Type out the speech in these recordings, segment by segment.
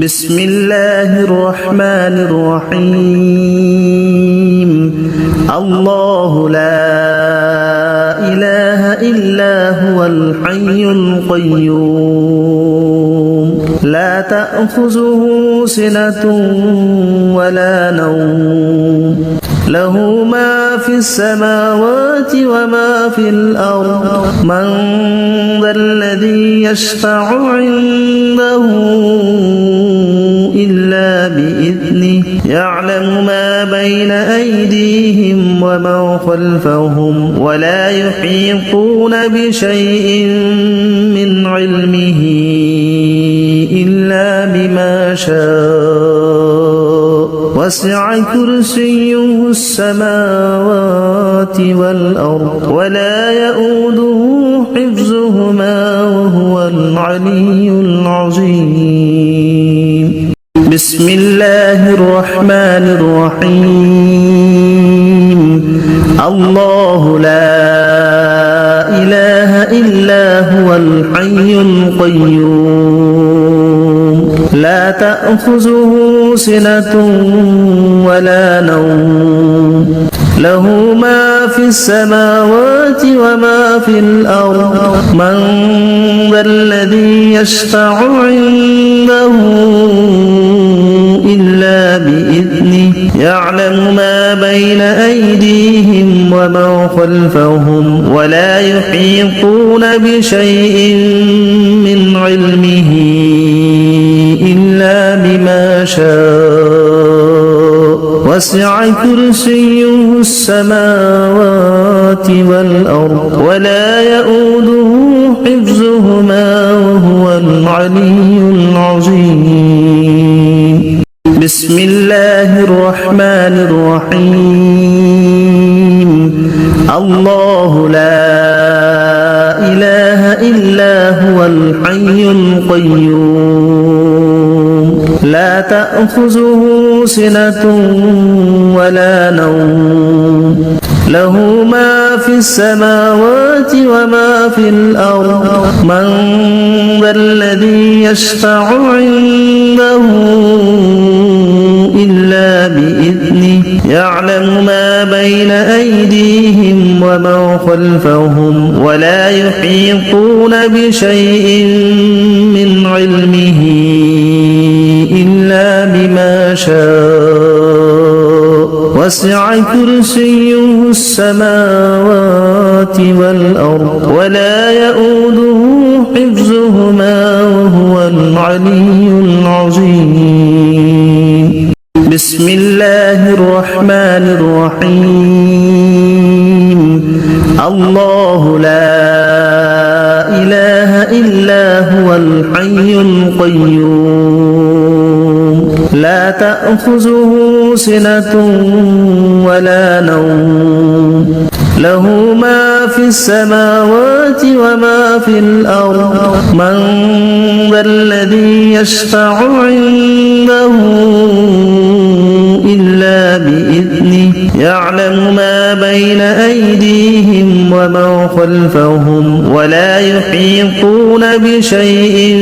بسم الله الرحمن الرحيم الله لا إله إلا هو الحي القيوم لا تأخذه سنة ولا نوم له ما في السماوات وما في الأرض من ذا الذي يشفع عنده إلا بإذنه يعلم ما بين أيديهم وما خلفهم ولا يحيطون بشيء من علمه إلا بما شاء وسع كرسيه السماوات والأرض ولا يؤوده حفظهما وهو العلي العظيم بسم الله الرحمن الرحيم الله لا إله إلا هو الحي القيوم لا تأخذه سنة ولا نوم له ما في السماوات وما في الأرض من ذا الذي يشفع عنده إلا بإذنه يعلم ما بين أيديهم وما خلفهم ولا يحيطون بشيء من علمه إلا بما شاء وسع كرسيه السماوات والأرض ولا يؤوده حفظهما وهو العلي العظيم بسم الله الرحمن الرحيم الله لا إله إلا هو الحي القيوم لا تأخذه سنة ولا نوم له ما في السماوات وما في الأرض من ذا الذي يشفع عنده إلا بإذنه يعلم ما بين أيديهم وما خلفهم ولا يحيطون بشيء من علمه إلا بما شاء وسع كرسيه السماوات والأرض ولا يؤوده حفظهما وهو العلي العظيم بسم الله الرحمن الرحيم الله لا إله إلا هو الحي القيوم لا تأخذه سنة ولا نوم له ما في السماوات وما في الأرض من ذا الذي يشفع عنده إلا بإذنه يعلم ما بين أيديهم وما خلفهم ولا يحيطون بشيء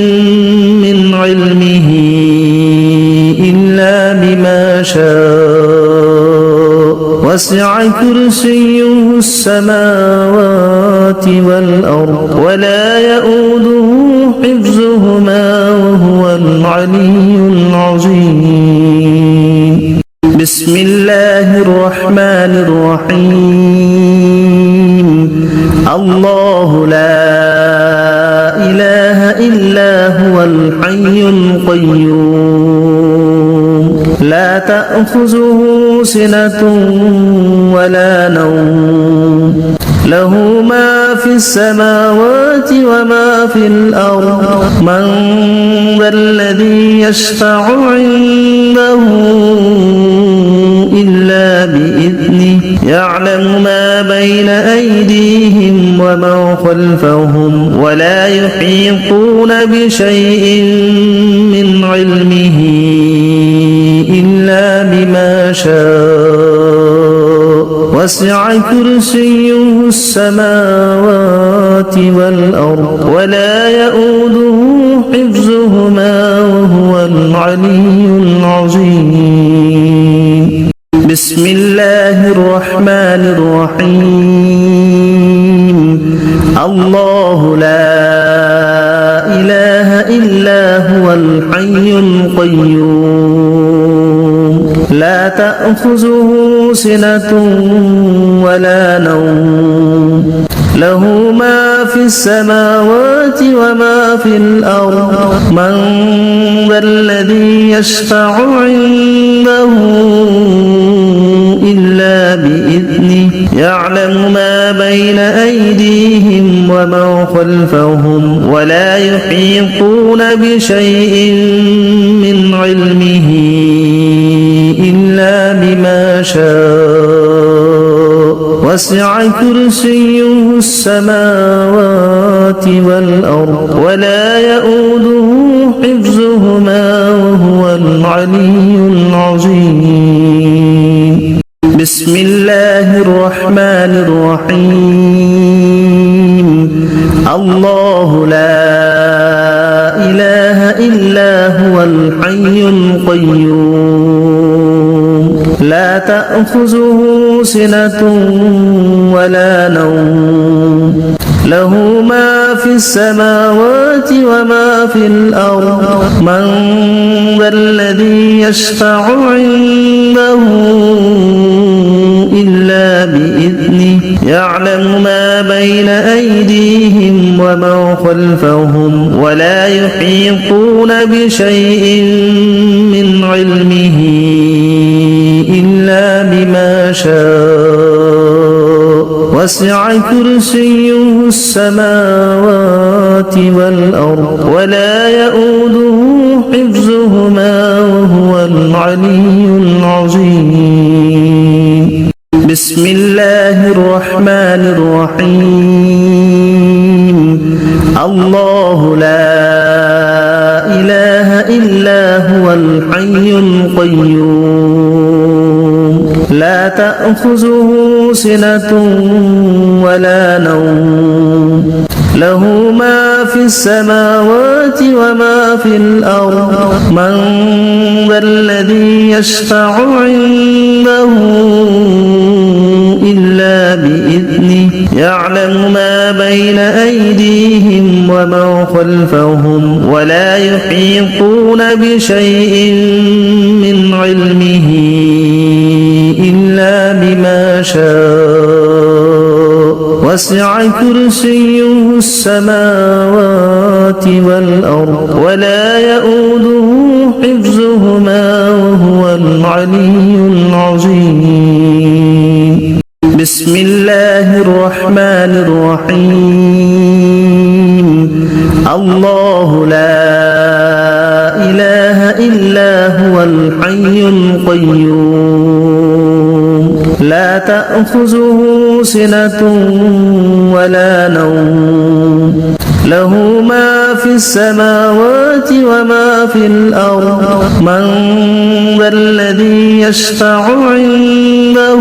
من علمه إلا بما شاء وسع كرسيه السماوات والأرض ولا يؤوده حفظهما وهو العلي العظيم بسم الله الرحمن الرحيم الله لا إله إلا هو الحي القيوم لا تأخذه سنة ولا نوم له ما في السماوات وما في الأرض من ذا الذي يشفع عنده إلا بإذنه يعلم ما بين أيديهم وما خلفهم ولا يحيطون بشيء من علمه إلا بما شاء وسع كرسيه السماوات والأرض ولا يؤوده حفظهما وهو العلي العظيم. بسم الله الرحمن الرحيم. الله لا إله إلا هو الحي القيوم لا تأخذه سنة ولا نوم له ما في السماوات وما في الأرض من ذا الذي يشفع عنده إلا بإذنه يعلم ما بين أيديهم وما خلفهم ولا يحيطون بشيء من علمه إلا بما شاء وسع كرسيه السماوات والأرض ولا يؤوده حفظهما وهو العلي العظيم. بسم الله الرحمن الرحيم. الله لا إله إلا هو الحي القيوم لا تأخذه سنة ولا نوم له ما في السماوات وما في الأرض من ذا الذي يشفع عنده إلا بإذنه يعلم ما بين أيديهم وما خلفهم ولا يحيطون بشيء من علمه إلا بما شاء وسع كرسيه السماوات والأرض ولا يؤوده حفظهما وهو العلي العظيم. بسم الله الرحمن الرحيم. الله لا إله إلا هو الحي القيوم لا تأخذه سنة ولا نوم له ما في السماوات وما في الأرض من ذا الذي يشفع عنده إلا بإذنه يعلم ما بين أيديهم وما خلفهم ولا يحيطون بشيء من علمه إلا بما شاء وسع كرسيه السماوات والأرض ولا يؤوده حفظهما وهو العلي العظيم. بسم الله الرحمن الرحيم. الله لا إله إلا هو الحي القيوم لا تأخذه سنة ولا نوم له ما في السماوات وما في الأرض من ذا الذي يشفع عنده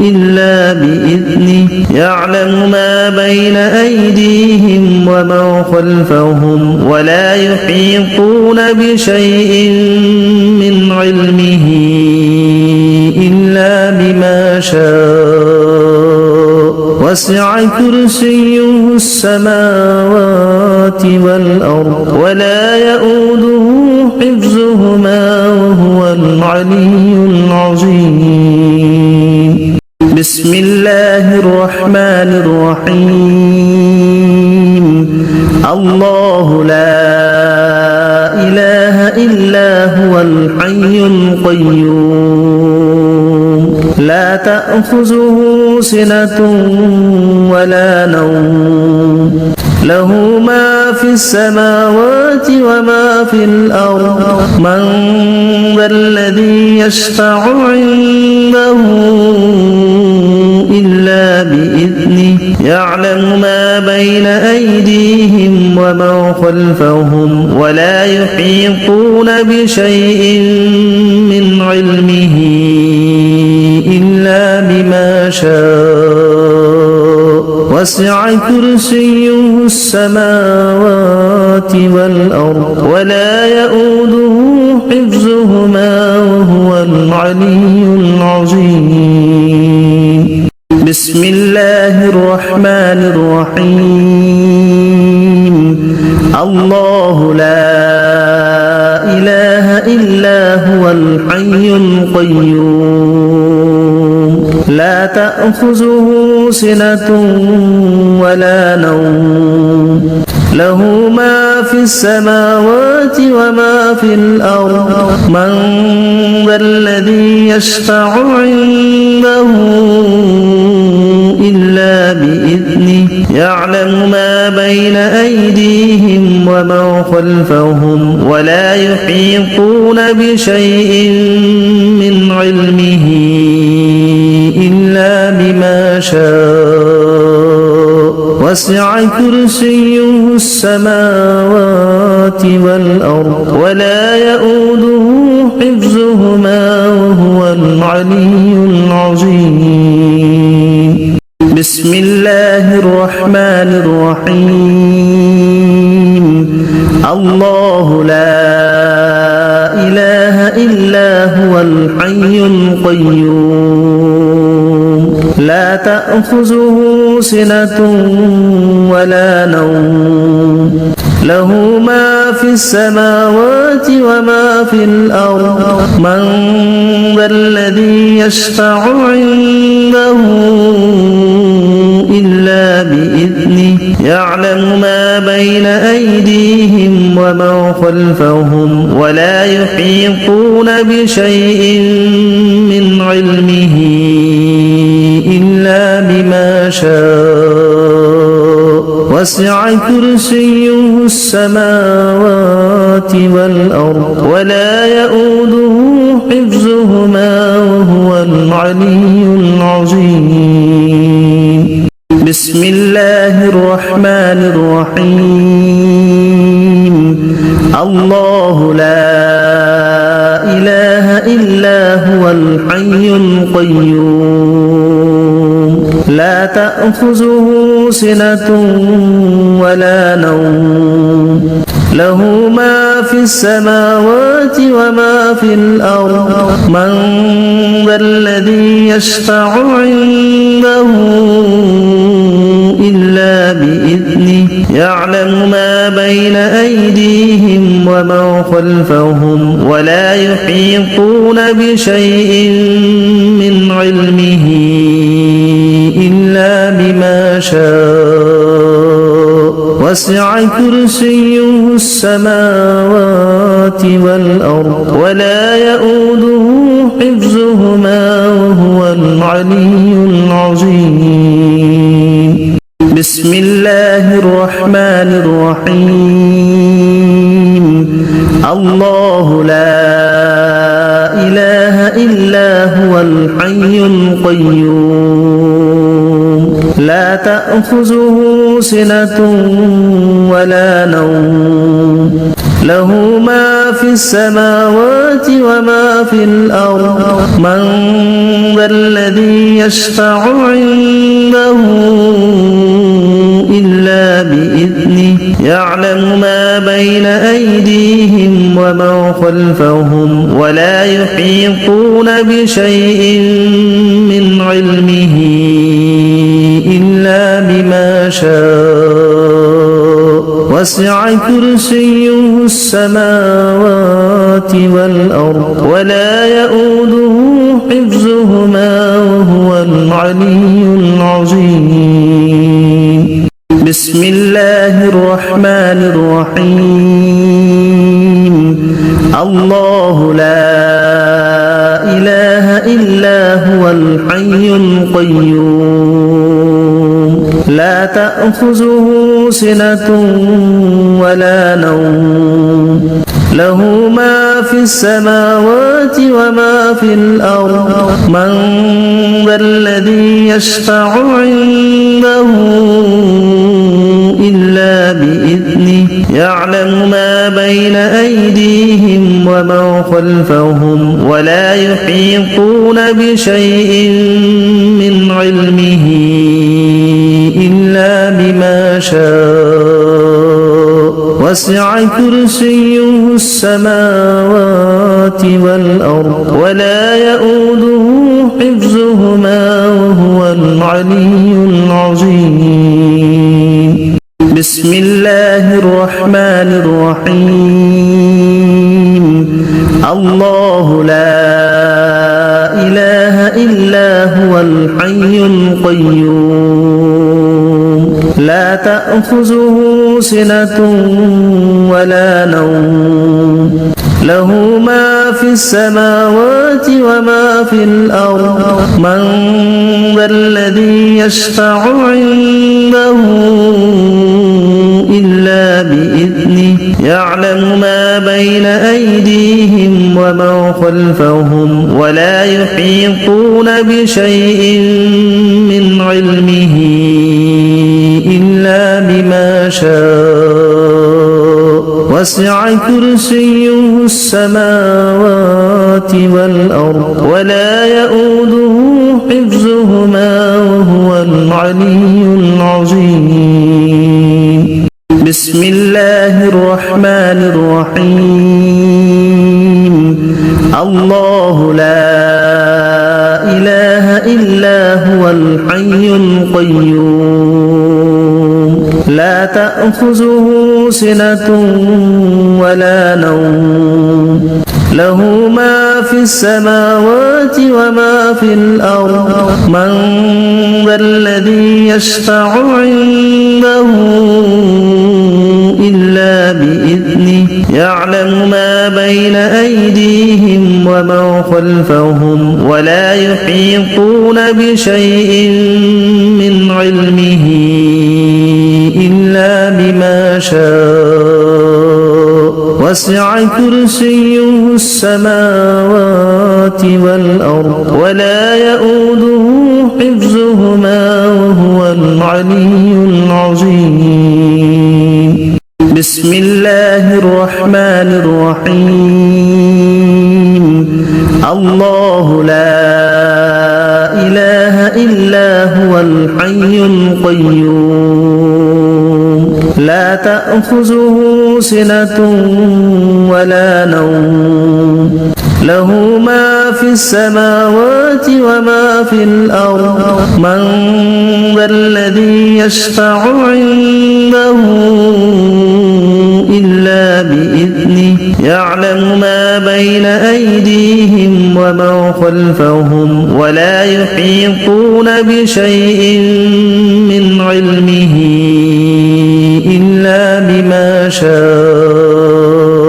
إلا بإذنه يعلم ما بين أيديهم وما خلفهم ولا يحيطون بشيء من علمه إلا بما شاء وسع كرسيه السماوات والأرض ولا يؤوده حفظهما وهو العلي العظيم. بسم الله الرحمن الرحيم. الله لا إله إلا هو الحي القيوم لا تأخذه سنة ولا نوم له ما في السماوات وما في الأرض من ذا الذي يشفع عنده إلا بإذنه يعلم ما بين أيديهم وما خلفهم ولا يحيطون بشيء من علمه إلا بما شاء وسع كرسيه السماوات والأرض ولا يؤوده حفظهما وهو العلي العظيم بسم الله الرحمن الرحيم الله لا إله إلا هو الحي القيوم لا تأخذه سنة ولا نوم له ما في السماوات وما في الأرض من ذا الذي يشفع عنده إلا بإذنه يعلم ما بين أيديهم وما خلفهم ولا يحيطون بشيء من علمه إلا بما شاء وسع كرسيه السماوات والأرض ولا يؤوده حفظهما وهو العلي العظيم بسم الله الرحمن الرحيم الله لا إله إلا هو الحي القيوم لا تأخذه سنة ولا نوم له ما في السماوات وما في الأرض من ذا الذي يشفع عنده إلا بإذنه يعلم ما بين أيديهم وما خلفهم ولا يحيطون بشيء من علمه إلا بما شاء وسع كرسيه السماوات والأرض ولا يؤوده حفظهما وهو العلي العظيم بسم الله الرحمن الرحيم الله لا إله إلا هو الحي القيوم لا تأخذه سنة ولا نوم له ما في السماوات وما في الأرض من ذا الذي يشفع عنده إلا بإذنه يعلم ما بين أيديهم وما خلفهم ولا يحيطون بشيء من علمه إلا بما شاء وسع كرسيه السماوات والأرض ولا يؤوده حفظهما وهو العلي العظيم بسم الله الرحمن الرحيم الله لا إله إلا هو الحي القيوم لا تأخذه سنة ولا نوم له ما في السماوات وما في الأرض من ذا الذي يشفع عنده إلا بإذنه يعلم ما بين أيديهم وما خلفهم ولا يحيطون بشيء من علمه إلا بما شاء وسع كرسيه السماوات والأرض ولا يؤوده حفظهما وهو العلي العظيم بسم الله الرحمن الرحيم الله لا إله إلا هو الحي القيوم لا تأخذه سنة ولا نوم له ما في السماوات وما في الأرض من ذا الذي يشفع عنده إلا بإذنه يعلم ما بين أيديهم وما خلفهم ولا يحيطون بشيء من علمه إلا بما شاء وسع كرسيه السماوات والأرض ولا يؤوده حفظهما وهو العلي العظيم بسم الله الرحمن الرحيم الله لا إله إلا هو الحي القيوم لا تأخذه سنة ولا نوم له ما في السماوات وما في الأرض من ذا الذي يشفع عنده إلا بإذنه يعلم ما بين أيديهم وما خلفهم ولا يحيطون بشيء من علمه إلا بما شاء وسع كرسيه السماوات والأرض ولا يؤوده حفظهما وهو العلي العظيم بسم الله الرحمن الرحيم الله لا إله إلا هو الحي القيوم لا تأخذه سنة ولا نوم له ما في السماوات وما في الأرض من ذا الذي يشفع عنده إلا بإذنه يعلم ما بين أيديهم وما خلفهم ولا يحيطون بشيء من علمه إلا بما شاء وسع كرسيه السماوات والأرض ولا يؤوده حفظهما وهو العلي العظيم بسم الله الرحمن الرحيم الله لا إله إلا هو الحي القيوم لا تأخذه سنة ولا نوم له ما في السماوات وما في الأرض من ذا الذي يشفع عنده إلا بإذنه يعلم ما بين أيديهم وما خلفهم ولا يحيطون بشيء من علمه إلا بما شاء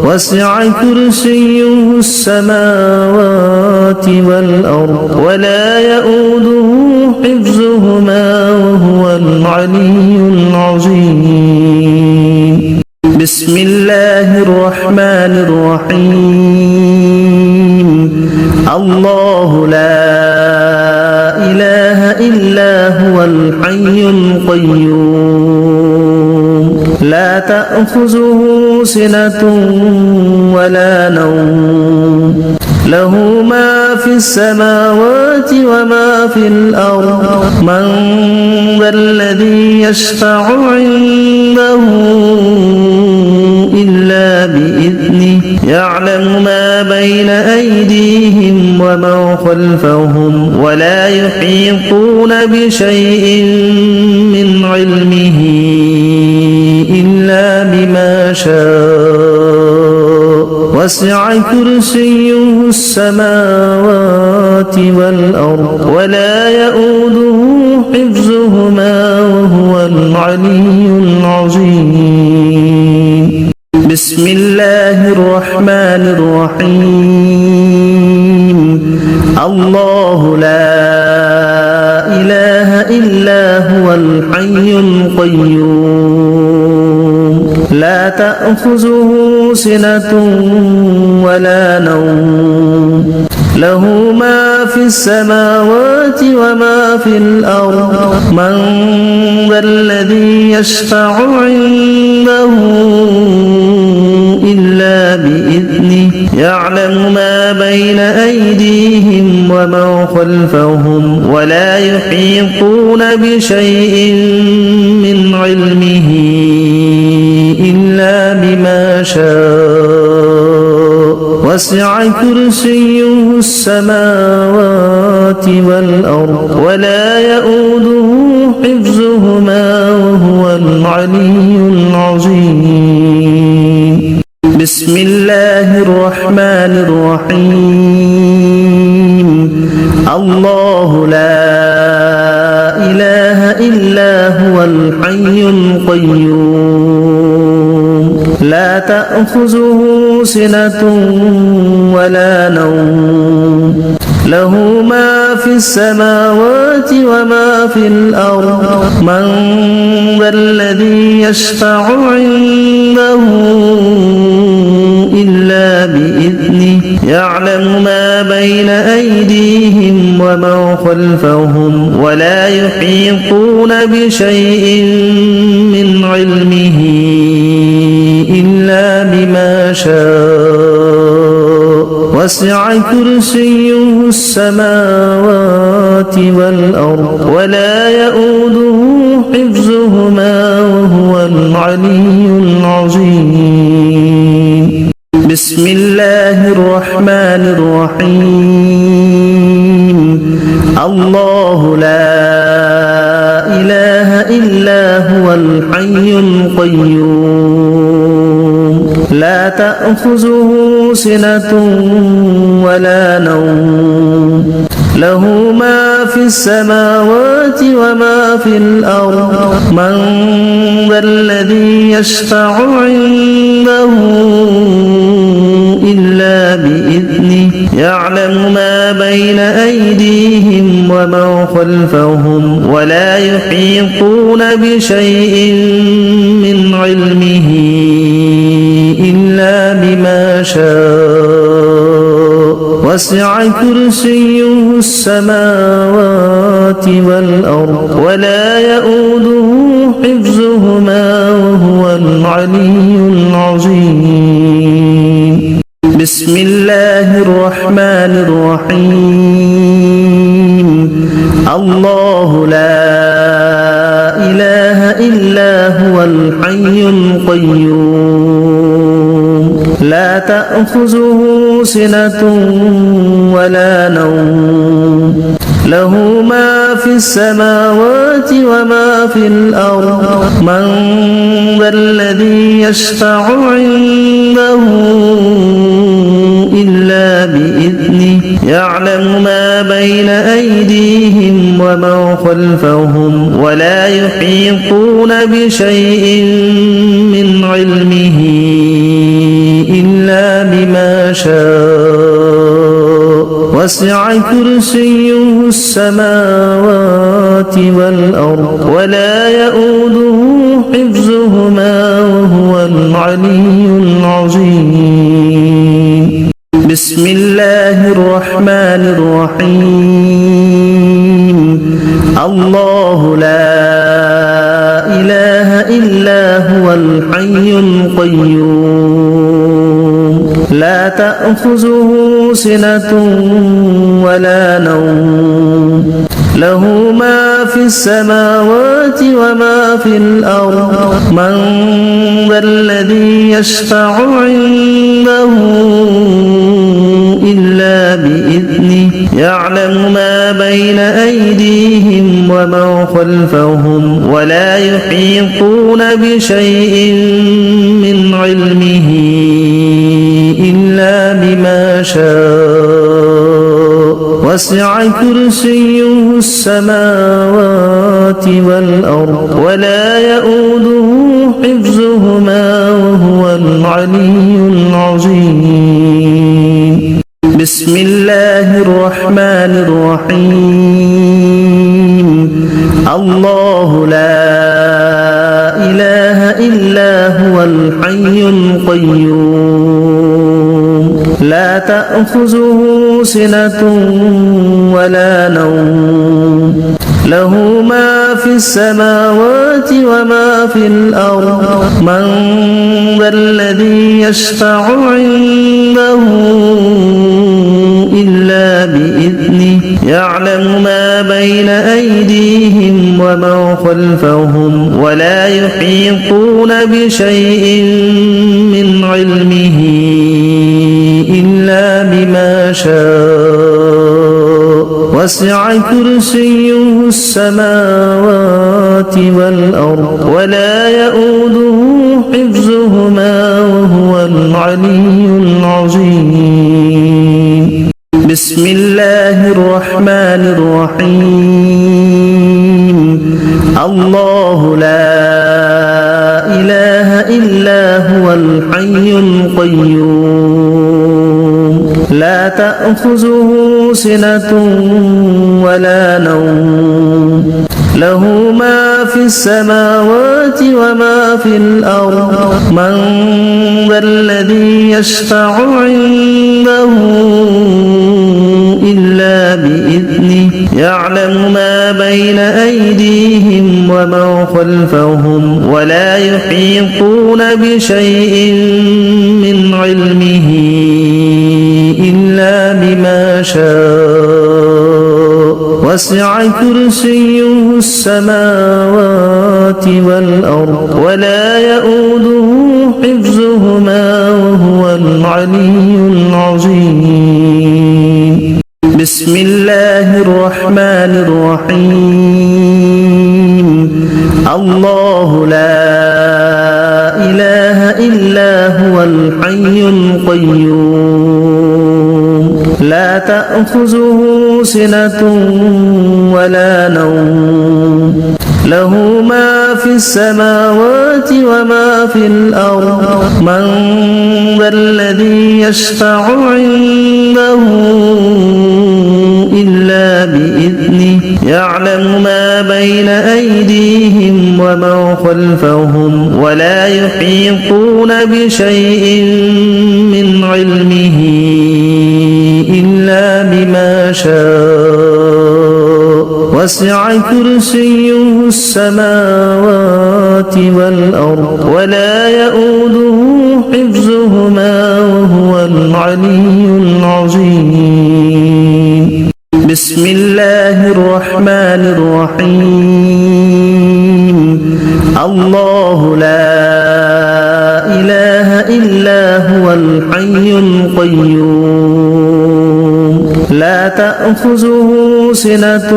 وسع كرسيه السماوات والأرض ولا يؤوده حفظهما وهو العلي العظيم بسم الله الرحمن الرحيم الله لا إله إلا هو الحي القيوم لا تأخذه سنة ولا نوم له ما في السماوات وما في الأرض من ذا الذي يشفع عنده إلا بإذنه يعلم ما بين أيديهم وما خلفهم ولا يحيطون بشيء من علمه إلا بما شاء وسع كرسيه السماوات والأرض ولا يؤوده حفظهما وهو العلي العظيم بسم الله الرحمن الرحيم الله لا إله إلا هو الحي القيوم لا تأخذه سنة ولا نوم له ما في السماوات وما في الأرض من ذا الذي يشفع عنده إلا بإذنه يعلم ما بين أيديهم وما خلفهم ولا يحيطون بشيء من علمه إلا وسع كرسيه السماوات والأرض ولا يؤوده حفظهما وهو العلي العظيم بسم الله الرحمن الرحيم الله لا إله إلا هو الحي القيوم لا تأخذه سنة ولا نوم له ما في السماوات وما في الأرض من ذا الذي يشفع عنده إلا بإذنه يعلم ما بين أيديهم وما خلفهم ولا يحيطون بشيء من علمه إلا بما شاء وسع كرسيه السماوات والأرض ولا يؤوده حفظهما وهو العلي العظيم بسم الله الرحمن الرحيم الله لا إله إلا هو الحي القيوم لا تأخذه سنة ولا نوم له ما في السماوات وما في الأرض من ذا الذي يشفع عنده إلا بإذنه يعلم ما بين أيديهم وما خلفهم ولا يحيطون بشيء من علمه إلا بما شاء وسع كرسيه السماوات والأرض ولا يؤوده حفظهما وهو العلي العظيم بسم الله الرحمن الرحيم الله لا إله إلا هو الحي القيوم لا تأخذه سنة ولا نوم له ما في السماوات وما في الأرض من ذا الذي يشفع عنده إلا بإذنه يعلم ما بين أيديهم وما خلفهم ولا يحيطون بشيء من علمه إلا بما شاء وسع كرسيه السماوات والأرض ولا يؤوده حفظهما وهو العلي العظيم بسم الله الرحمن الرحيم الله لا إله إلا هو الحي القيوم لا تأخذه سنة ولا نوم له ما في السماوات وما في الأرض من ذا الذي يشفع عنده إلا بإذنه يعلم ما بين أيديهم وما خلفهم ولا يحيطون بشيء من علمه إلا بما شاء وسع كرسيه السماوات والأرض ولا يؤوده حفظهما وهو العلي العظيم بسم الله الرحمن الرحيم الله لا إله إلا هو الحي القيوم لا تأخذه سنة ولا نوم له ما في السماوات وما في الأرض من ذا الذي يشفع عنده إلا بإذنه يعلم ما بين أيديهم وما خلفهم ولا يحيطون بشيء من علمه إلا وسع كرسيه السماوات والأرض ولا يؤوده حفظهما وهو العلي العظيم بسم الله الرحمن الرحيم الله لا إله إلا هو الحي القيوم لا تأخذه سنة ولا نوم له ما في السماوات وما في الأرض من ذا الذي يشفع عنده إلا بإذنه يعلم ما بين أيديهم وما خلفهم ولا يحيطون بشيء من علمه إلا بما شاء وسع كرسيه السماوات والأرض ولا يؤوده حفظهما وهو العلي العظيم بسم الله الرحمن الرحيم الله لا إله إلا هو الحي القيوم لا تأخذه سنة ولا نوم له ما في السماوات وما في الأرض من ذا الذي يشفع عنده إلا بإذنه يعلم ما بين أيديهم وما خلفهم ولا يحيطون بشيء من علمه إلا بما شاء وسع كرسيه السماوات والأرض ولا يؤوده حفظهما وهو العلي العظيم بسم الله الرحمن الرحيم الله لا إله إلا هو الحي القيوم لا تأخذه سنة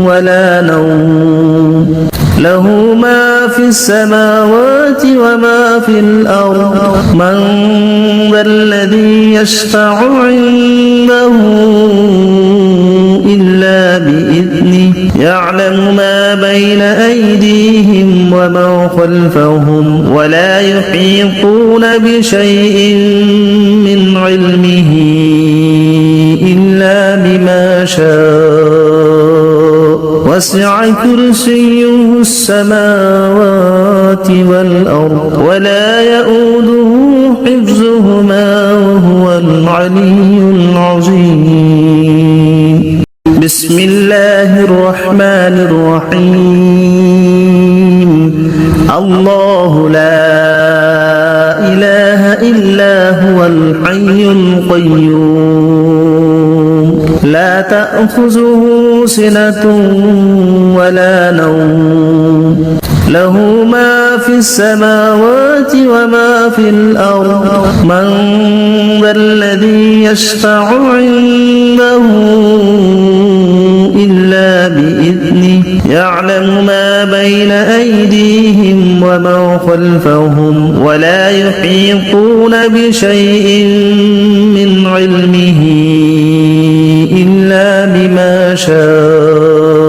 ولا نوم له ما في السماوات وما في الأرض من ذا الذي يشفع عنده إلا بإذنه يعلم ما بين أيديهم وما خلفهم ولا يحيطون بشيء من علمه إلا بما شاء وسع كرسيه السماوات والأرض ولا يؤوده حفظهما وهو العلي العظيم بسم الله الرحمن الرحيم الله لا إله إلا هو الحي القيوم لا تأخذه سنة ولا نوم له ما في السماوات وما في الأرض من ذا الذي يشفع عنده إلا بإذنه يعلم ما بين أيديهم وما خلفهم ولا يحيطون بشيء من علمه إلا بما شاء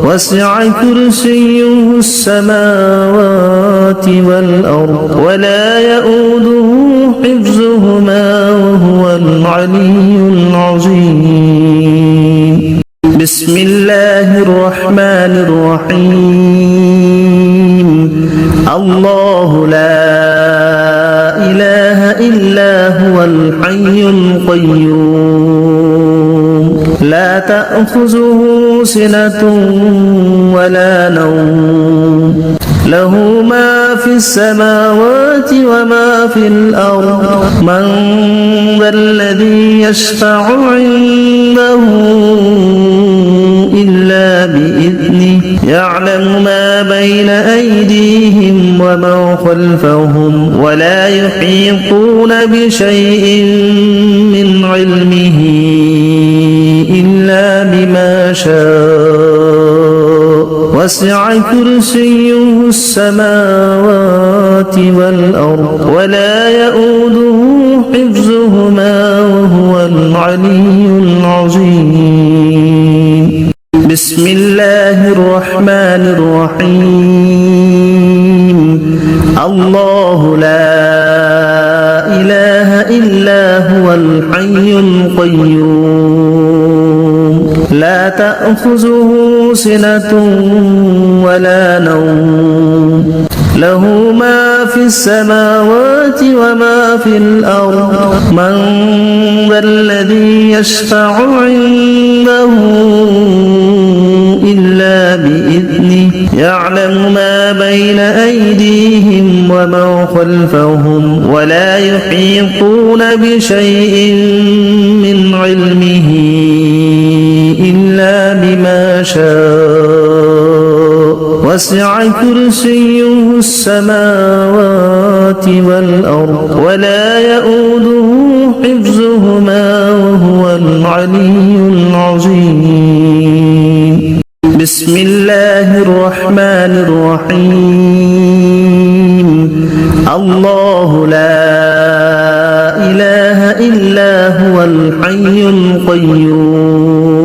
وسع كرسيه السماوات والأرض ولا يؤوده حفظهما وهو العلي العظيم بسم الله الرحمن الرحيم الله لا إله إلا هو الحي القيوم لا تأخذه سنة ولا نوم له ما في السماوات وما في الأرض من ذا الذي يشفع عنده إلا بإذنه يعلم ما بين أيديهم وما خلفهم ولا يحيطون بشيء من علمه إلا بما شاء وسع كرسيه السماوات والأرض ولا يؤوده حفظهما وهو العلي العظيم بسم الله الرحمن الرحيم الله لا إله إلا هو الحي القيوم لا تأخذه سنة ولا نوم له ما في السماوات وما في الأرض من ذا الذي يشفع عنده إلا بإذنه يعلم ما بين أيديهم وما خلفهم ولا يحيطون بشيء من علمه إلا شاء وسع كرسيه السماوات والأرض ولا يؤوده حفظهما وهو العلي العظيم بسم الله الرحمن الرحيم الله لا إله إلا هو الحي القيوم لا تأخذه سنة ولا نوم له ما في السماوات وما في الأرض من ذا الذي يشفع عنده إلا بإذنه يعلم ما بين أيديهم وما خلفهم ولا يحيطون بشيء من علمه إلا بما شاء وسع كرسيه السماوات والأرض ولا يؤوده حفظهما وهو العلي العظيم بسم الله الرحمن الرحيم الله لا إله إلا هو الحي القيوم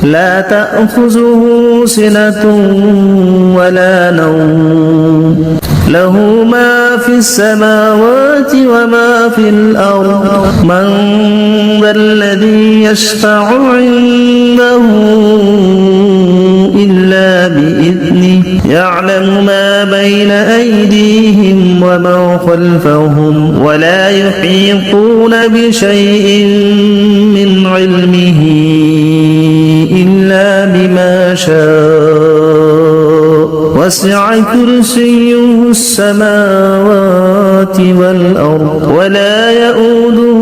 لا تأخذه سنة ولا نوم له ما في السماوات وما في الأرض من ذا الذي يشفع عنده إلا بإذنه يعلم ما بين أيديهم وما خلفهم ولا يحيطون بشيء من علمه إلا بما شاء وسع كرسيه السماوات والأرض ولا يؤوده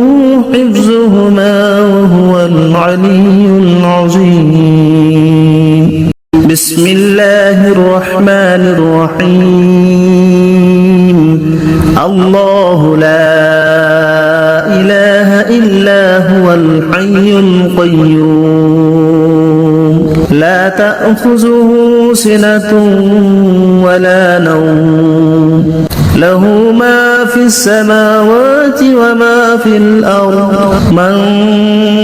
حفظهما وهو العلي العظيم بسم الله الرحمن الرحيم الله لا إله إلا هو الحي القيوم لا تأخذه سنة ولا نوم له ما في السماوات وما في الأرض من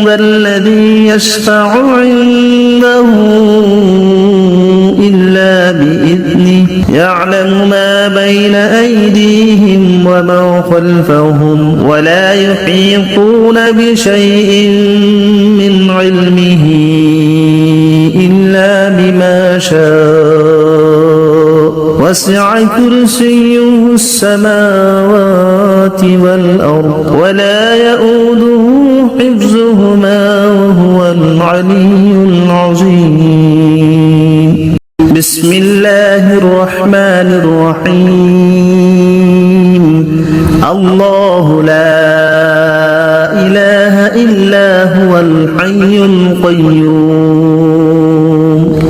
ذا الذي يشفع عنده إلا بإذنه يعلم ما بين أيديهم وما خلفهم ولا يحيطون بشيء من علمه إلا بما شاء وسع كرسيه السماوات والأرض ولا يؤوده حفظهما وهو العلي العظيم بسم الله الرحمن الرحيم الله لا إله إلا هو الحي القيوم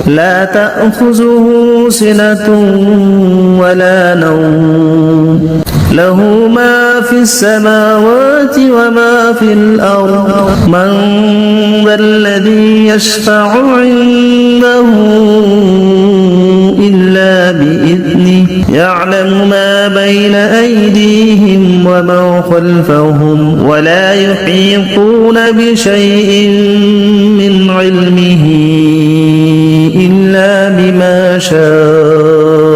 لا تأخذه سنة ولا نوم له ما في السماوات وما في الأرض من ذا الذي يشفع عنده إلا بإذنه يعلم ما بين أيديهم وما خلفهم ولا يحيطون بشيء من علمه إلا بما شاء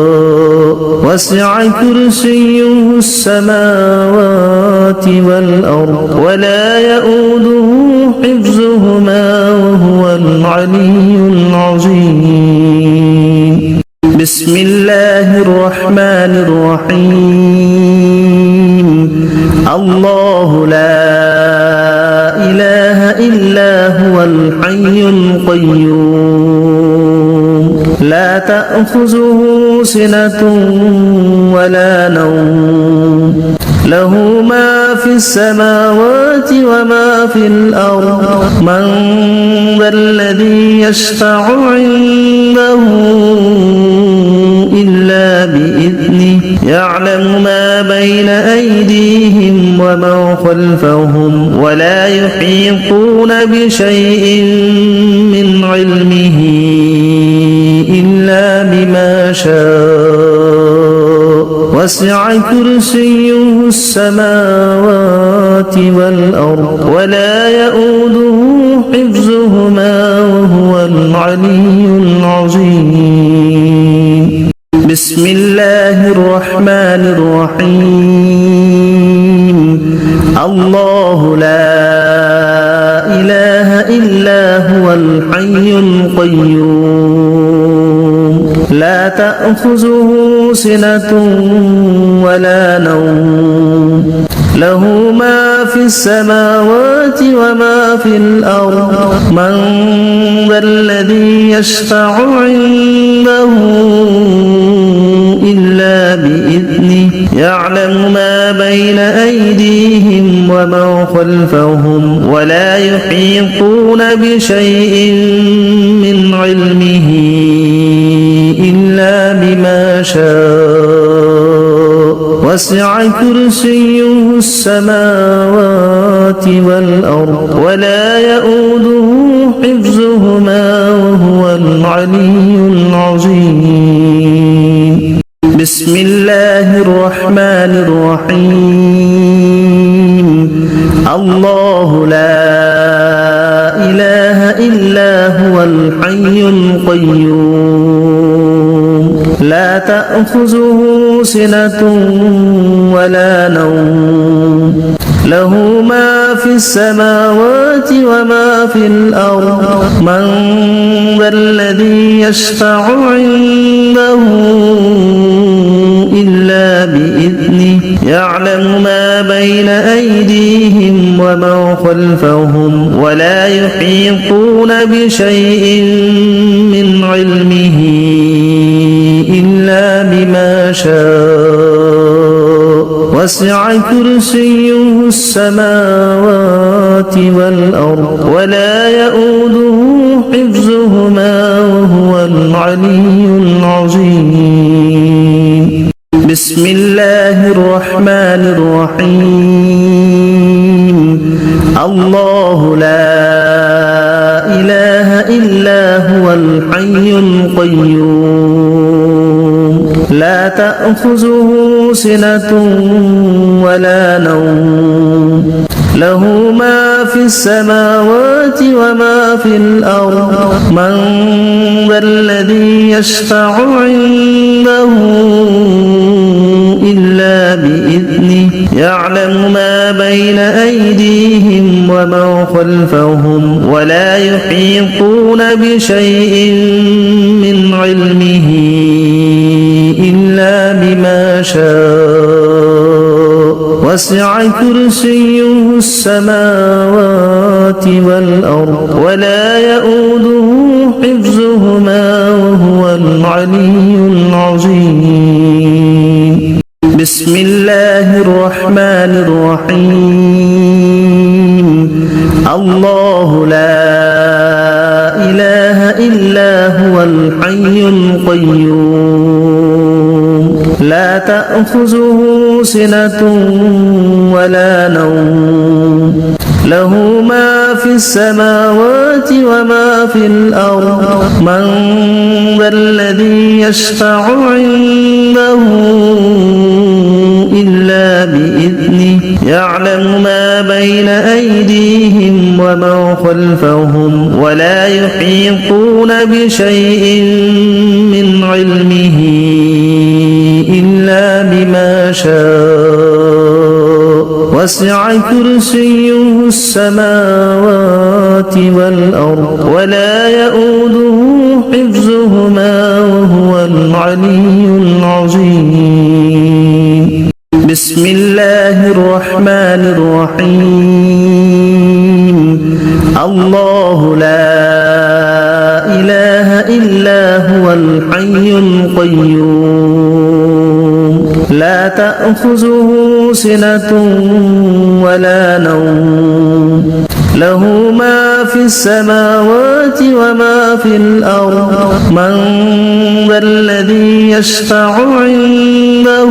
وسع كرسيه السماوات والأرض ولا يؤوده حفظهما وهو العلي العظيم بسم الله الرحمن الرحيم الله لا إله إلا هو الحي القيوم لا تأخذه سنة ولا نوم له ما في السماوات وما في الأرض من ذا الذي يشفع عنده إلا بإذنه يعلم ما بين أيديهم وما خلفهم ولا يحيطون بشيء من علمه إلا بما شاء وسع كرسيه السماوات والأرض ولا يؤوده حفظهما وهو العلي العظيم بسم الله الرحمن الرحيم الله لا إله إلا هو الحي القيوم لا تأخذه سنة ولا نوم له ما في السماوات وما في الأرض من ذا الذي يشفع عنده إلا بإذنه يعلم ما بين أيديهم وما خلفهم ولا يحيطون بشيء من علمه إلا بما شاء وسع كرسيه السماوات والأرض ولا يؤوده حفظهما وهو العلي العظيم بسم الله الرحمن الرحيم الله لا إله إلا هو الحي القيوم لا تأخذه سنة ولا نوم له ما في السماوات وما في الأرض من ذا الذي يشفع عنده إلا بإذنه يعلم ما بين أيديهم وما خلفهم ولا يحيطون بشيء من علمه إلا بما شاء وسع كرسيه السماوات والأرض ولا يؤوده حفظهما وهو العلي العظيم بسم الله الرحمن الرحيم الله لا إله إلا هو الحي القيوم لا تأخذه سنة ولا نوم له ما في السماوات وما في الأرض من ذا الذي يشفع عنده إلا بإذنه يعلم ما بين أيديهم وما خلفهم ولا يحيطون بشيء من علمه إلا بما شاء وسع كرسيه السماوات والأرض ولا يؤوده حفظهما وهو العلي العظيم بسم الله الرحمن الرحيم الله لا إله إلا هو الحي القيوم لا تأخذه سنة ولا نوم له ما في السماوات وما في الأرض من ذا الذي يشفع عنده إلا بإذنه يعلم ما بين أيديهم وما خلفهم ولا يحيطون بشيء من علمه إلا بما شاء وسع كرسيه السماوات والأرض ولا يؤوده حفظهما وهو العلي العظيم بسم الله الرحمن الرحيم الله لا إله إلا هو الحي القيوم لا تأخذه سنة ولا نوم له ما في السماوات وما في الأرض من ذا الذي يشفع عنده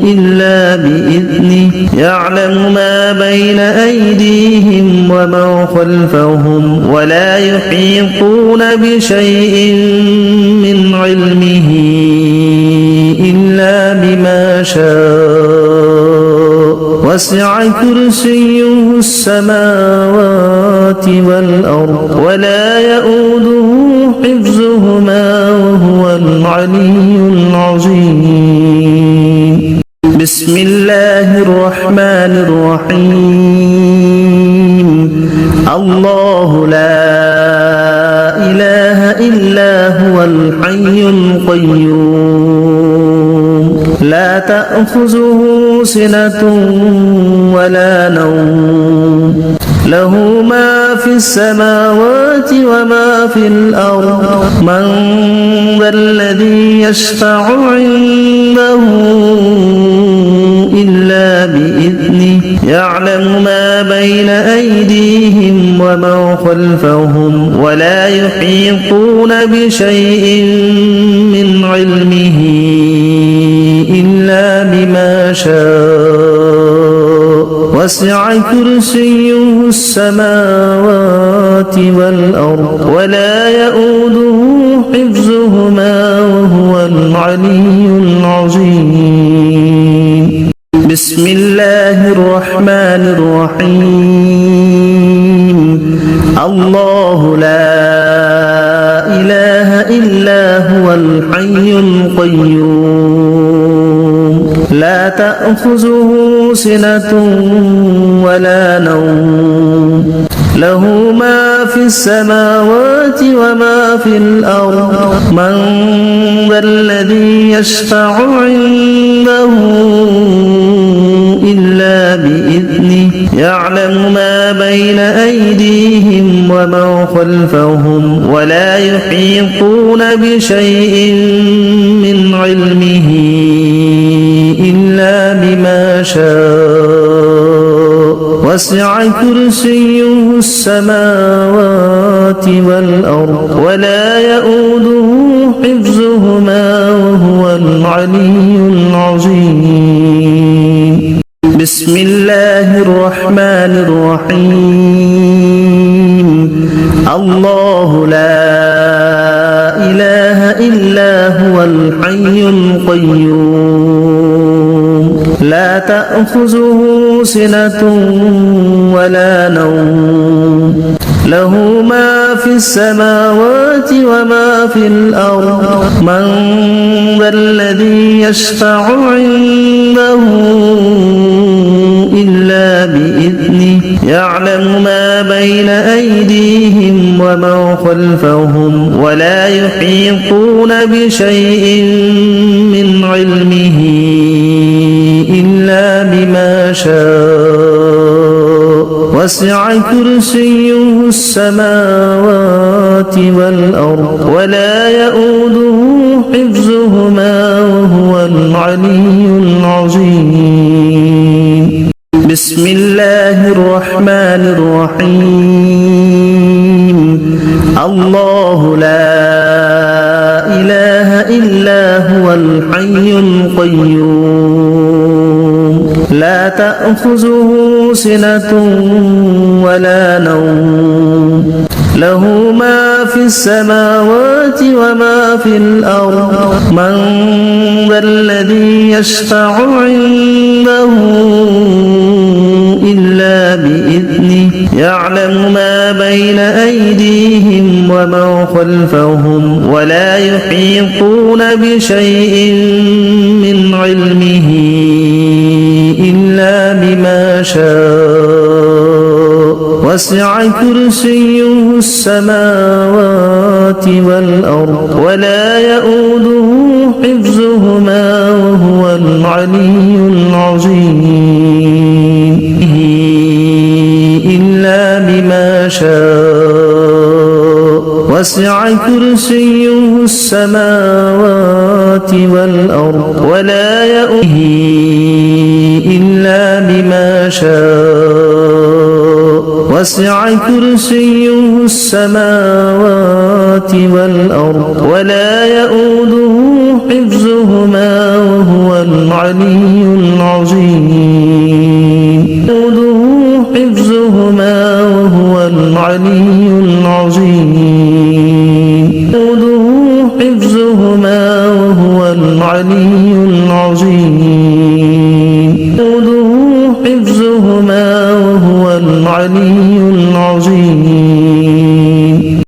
إلا بإذنه يعلم ما بين أيديهم وما خلفهم ولا يحيطون بشيء من علمه إلا بما شاء وسع كرسيه السماوات والأرض ولا يؤوده حفظهما وهو العلي العظيم بسم الله الرحمن الرحيم الله لا إله إلا هو الحي القيوم لا تأخذه سنة ولا نوم له ما في السماوات وما في الأرض من ذا الذي يشفع عنده إلا بإذنه يعلم ما بين أيديهم وما خلفهم ولا يحيطون بشيء من علمه إلا بما شاء وسع كرسيه السماوات والأرض ولا يؤوده حفظهما وهو العلي العظيم بسم الله الرحمن الرحيم الله لا إله إلا هو الحي القيوم لا تأخذه سنة ولا نوم له ما في السماوات وما في الأرض من ذا الذي يشفع عنده إلا بإذنه يعلم ما بين أيديهم وما خلفهم ولا يحيطون بشيء من علمه إلا بما شاء وسع كرسيه السماوات والأرض ولا يؤوده حفظهما وهو العلي العظيم بسم الله الرحمن الرحيم الله لا إله إلا هو الحي القيوم لا تأخذه سنة ولا نوم له ما في السماوات وما في الأرض من ذا الذي يشفع عنده إلا بإذنه يعلم ما بين أيديهم وما خلفهم ولا يحيطون بشيء من علمه إلا بما شاء وسع كرسيه السماوات والأرض ولا يؤوده حفظهما وهو العلي العظيم بسم الله الرحمن الرحيم الله لا إله إلا هو الحي القيوم لا تأخذه سنة ولا نوم له ما في السماوات وما في الأرض من ذا الذي يشفع عنده إلا بإذنه يعلم ما بين أيديهم وما خلفهم ولا يحيطون بشيء من علمه إلا بما شاء وسع كرسيه السماوات والأرض ولا يؤوده حفظهما وهو العلي العظيم إلا بما شاء وسع كرسيه السماوات والأرض ولا يؤوده إلا بما شاء وسع كرسيه السماوات والأرض ولا يؤوده حفظهما وهو العلي العظيم العلي العظيم يؤوده حفظهما وهو العلي العظيم يؤوده حفظهما وهو العلي